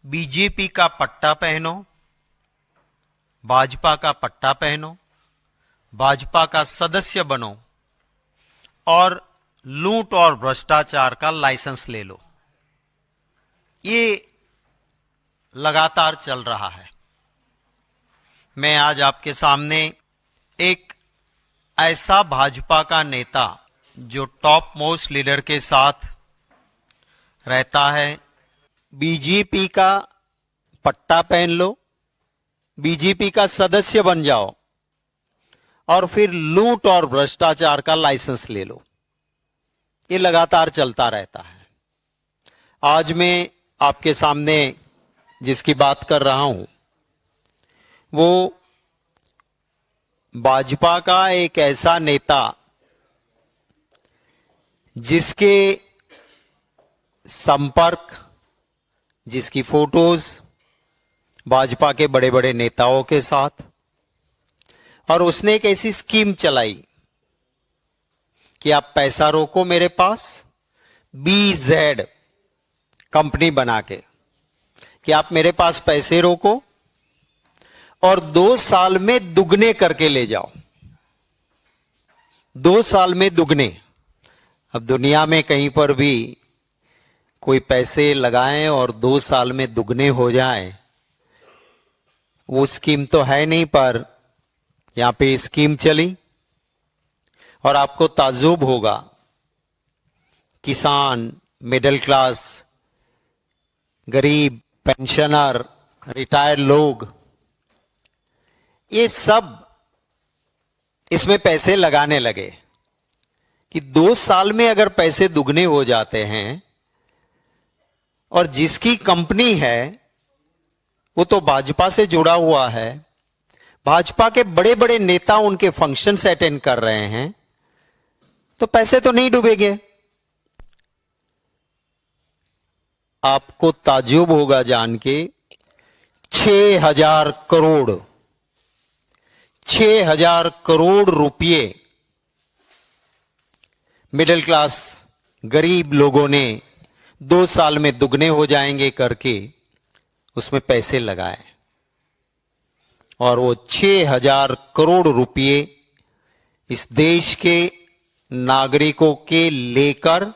BJP का पट्टा पहनो, भाजपा का पट्टा पहनो, भाजपा का सदस्य बनो और लूट और भ्रष्टाचार का लाइसेंस ले लो। ये लगातार चल रहा है। मैं आज आपके सामने एक ऐसा भाजपा का नेता जो टॉप मोस्ट लीडर के साथ रहता है, बीजेपी का पट्टा पहन लो, बीजेपी का सदस्य बन जाओ और फिर लूट और भ्रष्टाचार का लाइसेंस ले लो। ये लगातार चलता रहता है। आज मैं आपके सामने जिसकी बात कर रहा हूं वो भाजपा का एक ऐसा नेता जिसके संपर्क, जिसकी फोटोज भाजपा के बड़े बड़े नेताओं के साथ, और उसने एक ऐसी स्कीम चलाई कि आप पैसा रोको मेरे पास, BZ कंपनी बना के कि आप मेरे पास पैसे रोको और 2 साल में दुगने करके ले जाओ। 2 साल में दुगने। अब दुनिया में कहीं पर भी कोई पैसे लगाएं और 2 साल में दुगने हो जाए, वो स्कीम तो है नहीं, पर यहां पे स्कीम चली और आपको ताज्जुब होगा, किसान, मिडिल क्लास, गरीब, पेंशनर, रिटायर्ड लोग, ये सब इसमें पैसे लगाने लगे कि 2 साल में अगर पैसे दुगने हो जाते हैं और जिसकी कंपनी है वो तो भाजपा से जुड़ा हुआ है, भाजपा के बड़े बड़े नेता उनके फंक्शंस अटेंड कर रहे हैं, तो पैसे तो नहीं डूबेंगे। आपको ताज्जुब होगा जान के 6,000 करोड़ 6,000 करोड़ रुपए मिडिल क्लास गरीब लोगों ने 2 साल में दुगने हो जाएंगे करके उसमें पैसे लगाए और वो 6,000 करोड़ रुपए इस देश के नागरिकों के लेकर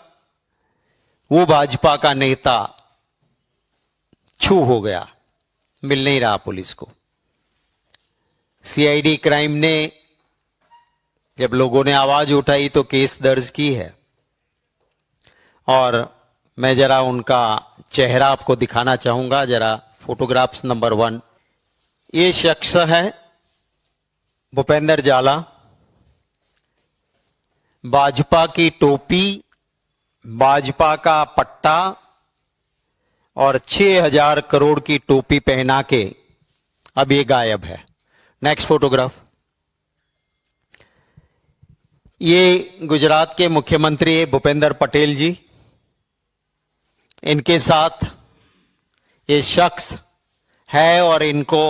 वो भाजपा का नेता छू हो गया, मिल नहीं रहा पुलिस को। CID क्राइम ने जब लोगों ने आवाज उठाई तो केस दर्ज की है और मैं जरा उनका चेहरा आपको दिखाना चाहूंगा। जरा फोटोग्राफ्स नंबर 1। ये शख्स है भूपेंद्र जाला, भाजपा की टोपी, भाजपा का पट्टा और 6,000 करोड़ की टोपी पहना के अब ये गायब है। Next photograph. ये गुजरात के मुख्यमंत्री भूपेंद्र पटेल जी, इनके साथ ये शख्स है और इनको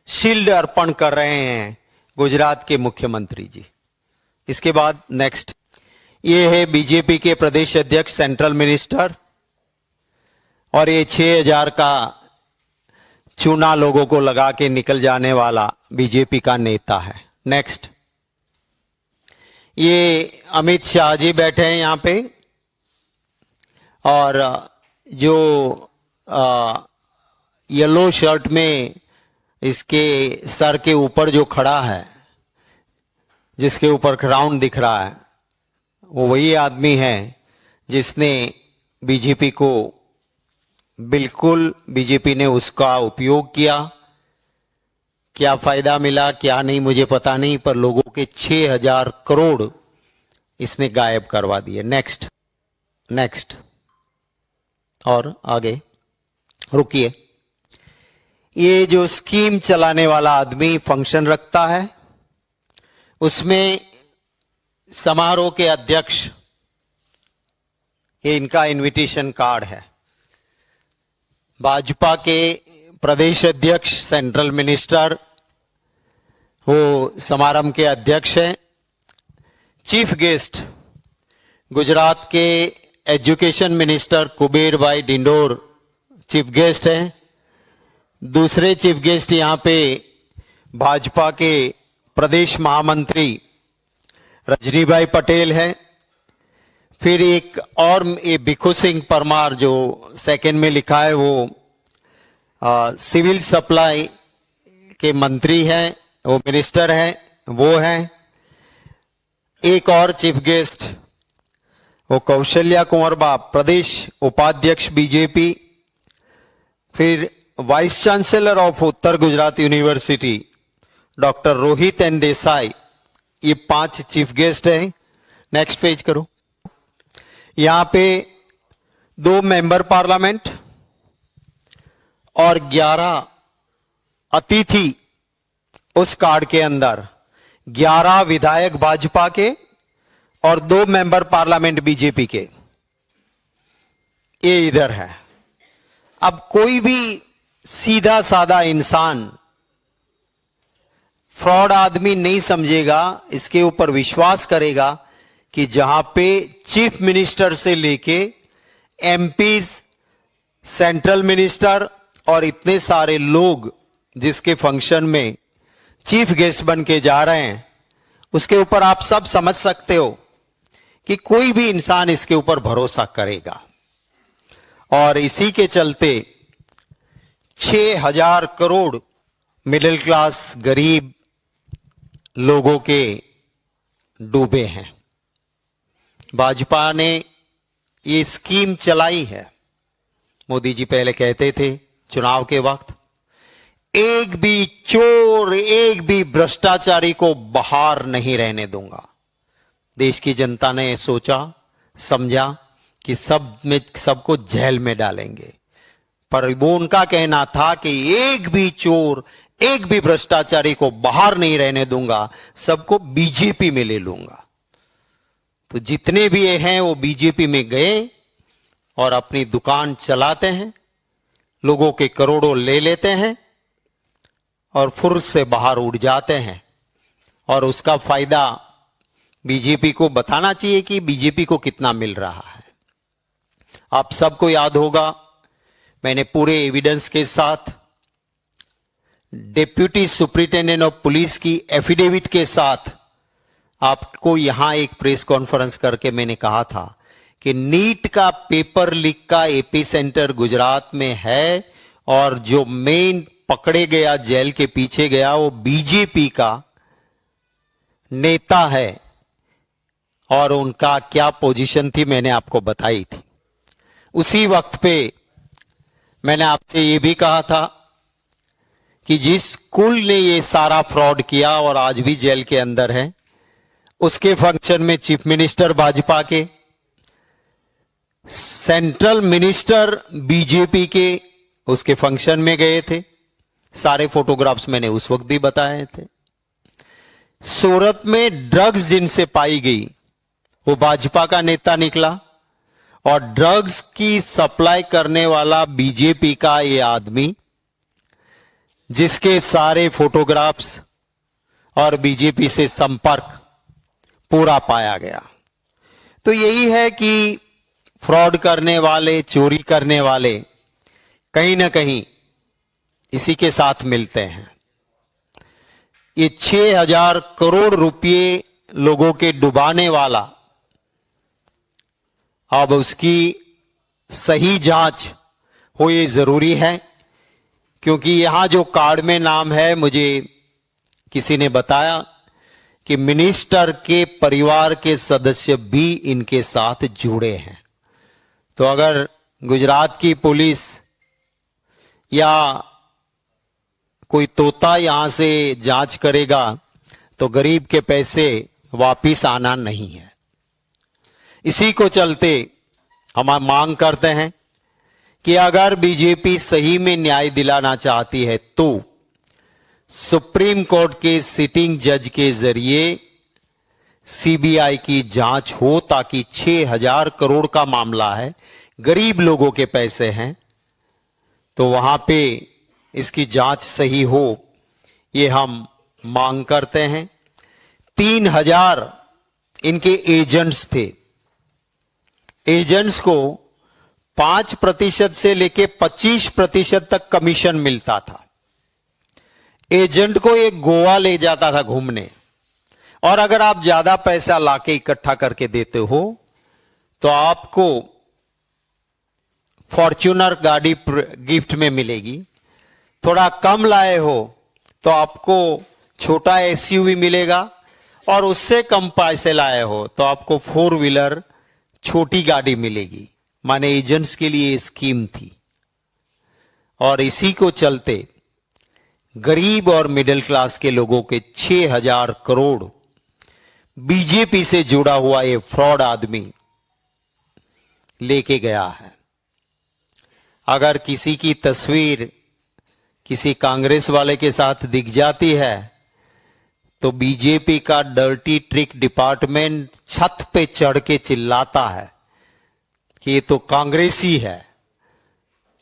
शील्ड अर्पण कर रहे हैं गुजरात के मुख्यमंत्री जी। इसके बाद नेक्स्ट, ये है बीजेपी के प्रदेश अध्यक्ष, सेंट्रल मिनिस्टर, और ये 6,000 का चूना लोगों को लगा के निकल जाने वाला बीजेपी का नेता है। नेक्स्ट, ये अमित शाह जी बैठे हैं यहां पे, और जो येलो शर्ट में इसके सर के ऊपर जो खड़ा है, जिसके ऊपर क्राउन दिख रहा है, वो वही आदमी है जिसने बीजेपी को, बिल्कुल बीजेपी ने उसका उपयोग किया। क्या फायदा मिला क्या नहीं मुझे पता नहीं, पर लोगों के 6,000 करोड़ इसने गायब करवा दिए। नेक्स्ट नेक्स्ट, और आगे रुकिए। ये जो स्कीम चलाने वाला आदमी फंक्शन रखता है, उसमें समारोह के अध्यक्ष, ये इनका इनविटेशन कार्ड है। भाजपा के प्रदेश अध्यक्ष, सेंट्रल मिनिस्टर, वो समारंभ के अध्यक्ष हैं। चीफ गेस्ट गुजरात के एजुकेशन मिनिस्टर कुबेर भाई डिंडोर चीफ गेस्ट हैं। दूसरे चीफ गेस्ट यहां पे भाजपा के प्रदेश महामंत्री रजनीभाई पटेल हैं। फिर एक और ये भिखू सिंह परमार जो सेकंड में लिखा है वो सिविल सप्लाई के मंत्री हैं, वो मिनिस्टर हैं, वो हैं। एक और चीफ गेस्ट वो कौशल्या कुंवर बाप, प्रदेश उपाध्यक्ष बीजेपी। फिर vice chancellor of Uttar Gujarat university doctor Rohit N Desai. ये 5 चीफ गेस्ट हैं। नेक्स्ट पेज करो। यहां पे 2 मेंबर पार्लियामेंट और 11 अतिथि। उस कार्ड के अंदर 11 विधायक भाजपा के और 2 मेंबर पार्लियामेंट बीजेपी के, ये इधर है। अब कोई भी सीधा साधा इंसान फ्रॉड आदमी नहीं समझेगा, इसके ऊपर विश्वास करेगा कि जहां पे चीफ मिनिस्टर से लेके एमपीज, सेंट्रल मिनिस्टर और इतने सारे लोग जिसके फंक्शन में चीफ गेस्ट बन के जा रहे हैं, उसके ऊपर आप सब समझ सकते हो कि कोई भी इंसान इसके ऊपर भरोसा करेगा। और इसी के चलते 6,000 करोड़ मिडिल क्लास गरीब लोगों के डूबे हैं। भाजपा ने ये स्कीम चलाई है। मोदी जी पहले कहते थे चुनाव के वक्त, एक भी चोर, एक भी भ्रष्टाचारी को बाहर नहीं रहने दूंगा। देश की जनता ने सोचा समझा कि सबको जेल में डालेंगे, पर वो उनका कहना था कि एक भी चोर, एक भी भ्रष्टाचारी को बाहर नहीं रहने दूंगा, सबको बीजेपी में ले लूंगा। तो जितने भी ये हैं वो बीजेपी में गए और अपनी दुकान चलाते हैं, लोगों के करोड़ों ले लेते हैं और फुर्स से बाहर उड़ जाते हैं। और उसका फायदा बीजेपी को बताना चाहिए कि बीजेपी को कितना मिल रहा है। आप सबको याद होगा, मैंने पूरे एविडेंस के साथ डिप्यूटी सुपरिटेंडेंट ऑफ पुलिस की एफिडेविट के साथ आपको यहां एक प्रेस कॉन्फ्रेंस करके मैंने कहा था कि नीट का पेपर लीक का एपी सेंटर गुजरात में है और जो मेन पकड़े गया, जेल के पीछे गया, वो बीजेपी का नेता है। और उनका क्या पोजीशन थी मैंने आपको बताई थी। उसी वक्त पे मैंने आपसे ये भी कहा था कि जिस स्कूल ने ये सारा फ्रॉड किया और आज भी जेल के अंदर है, उसके फंक्शन में चीफ मिनिस्टर भाजपा के, सेंट्रल मिनिस्टर बीजेपी के उसके फंक्शन में गए थे। सारे फोटोग्राफ्स मैंने उस वक्त भी बताए थे। सूरत में ड्रग्स जिनसे पाई गई वो भाजपा का नेता निकला और ड्रग्स की सप्लाई करने वाला बीजेपी का ये आदमी, जिसके सारे फोटोग्राफ्स और बीजेपी से संपर्क पूरा पाया गया। तो यही है कि फ्रॉड करने वाले, चोरी करने वाले कहीं ना कहीं इसी के साथ मिलते हैं। ये 6,000 करोड़ रुपए लोगों के डुबाने वाला, अब उसकी सही जांच हो ये जरूरी है। क्योंकि यहां जो कार्ड में नाम है, मुझे किसी ने बताया कि मिनिस्टर के परिवार के सदस्य भी इनके साथ जुड़े हैं। तो अगर गुजरात की पुलिस या कोई तोता यहां से जांच करेगा तो गरीब के पैसे वापिस आना नहीं है। इसी को चलते हम मांग करते हैं कि अगर बीजेपी सही में न्याय दिलाना चाहती है तो सुप्रीम कोर्ट के सिटिंग जज के जरिए सीबीआई की जांच हो, ताकि 6,000 करोड़ का मामला है, गरीब लोगों के पैसे हैं, तो वहां पे इसकी जांच सही हो, ये हम मांग करते हैं। 3,000 इनके एजेंट्स थे। एजेंट्स को 5% से लेके 25% तक कमीशन मिलता था। एजेंट को एक गोवा ले जाता था घूमने, और अगर आप ज्यादा पैसा लाके इकट्ठा करके देते हो तो आपको फॉर्च्यूनर गाड़ी गिफ्ट में मिलेगी। थोड़ा कम लाए हो तो आपको छोटा एसयूवी मिलेगा, और उससे कम पैसे लाए हो तो आपको 4 व्हीलर छोटी गाड़ी मिलेगी। माने एजेंट्स के लिए स्कीम थी। और इसी को चलते गरीब और मिडिल क्लास के लोगों के 6,000 करोड़ बीजेपी से जुड़ा हुआ ये फ्रॉड आदमी लेके गया है। अगर किसी की तस्वीर किसी कांग्रेस वाले के साथ दिख जाती है तो बीजेपी का डर्टी ट्रिक डिपार्टमेंट छत पे चढ़ के चिल्लाता है कि ये तो कांग्रेसी है।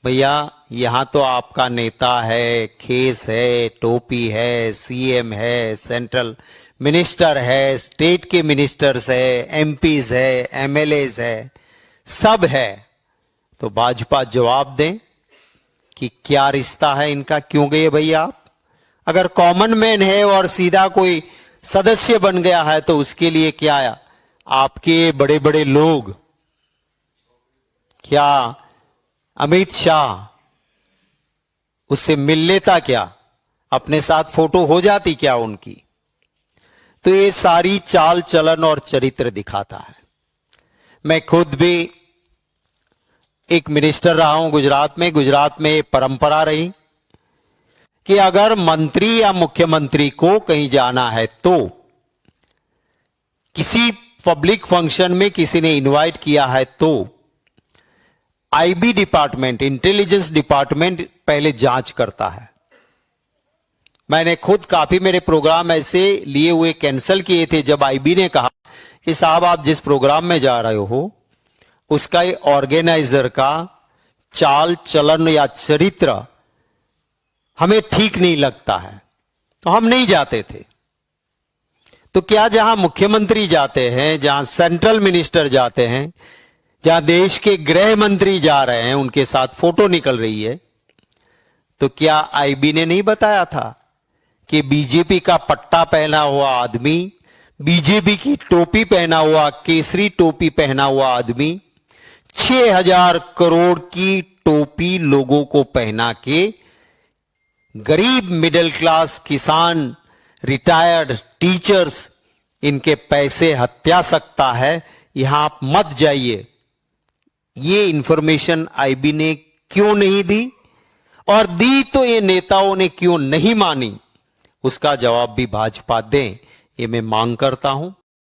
भैया, यहां तो आपका नेता है, खेस है, टोपी है, सीएम है, सेंट्रल मिनिस्टर है, स्टेट के मिनिस्टर्स है, एमपीज है, एमएलएज है, सब है। तो भाजपा जवाब दें कि क्या रिश्ता है इनका, क्यों गए भैया आप? अगर कॉमन मैन है और सीधा कोई सदस्य बन गया है तो उसके लिए क्या आपके बड़े बड़े लोग, क्या अमित शाह उससे मिल लेता, क्या अपने साथ फोटो हो जाती क्या उनकी? तो ये सारी चाल चलन और चरित्र दिखाता है। मैं खुद भी एक मिनिस्टर रहा हूं गुजरात में। गुजरात में परंपरा रही कि अगर मंत्री या मुख्यमंत्री को कहीं जाना है तो किसी पब्लिक फंक्शन में किसी ने इनवाइट किया है तो आईबी डिपार्टमेंट, इंटेलिजेंस डिपार्टमेंट पहले जांच करता है। मैंने खुद काफी मेरे प्रोग्राम ऐसे लिए हुए कैंसिल किए थे जब आईबी ने कहा कि साहब आप जिस प्रोग्राम में जा रहे हो उसका ऑर्गेनाइजर का चाल चलन या चरित्र हमें ठीक नहीं लगता है, तो हम नहीं जाते थे। तो क्या जहां मुख्यमंत्री जाते हैं, जहां सेंट्रल मिनिस्टर जाते हैं, जहां देश के गृह मंत्री जा रहे हैं, उनके साथ फोटो निकल रही है, तो क्या आईबी ने नहीं बताया था कि बीजेपी का पट्टा पहना हुआ आदमी, बीजेपी की टोपी पहना हुआ, केसरी टोपी पहना हुआ आदमी 6,000 करोड़ की टोपी लोगों को पहना के गरीब, मिडिल क्लास, किसान, रिटायर्ड, टीचर्स, इनके पैसे हत्या सकता है, यहां आप मत जाइए। ये इंफॉर्मेशन आईबी ने क्यों नहीं दी, और दी तो ये नेताओं ने क्यों नहीं मानी, उसका जवाब भी भाजपा दें, ये मैं मांग करता हूं।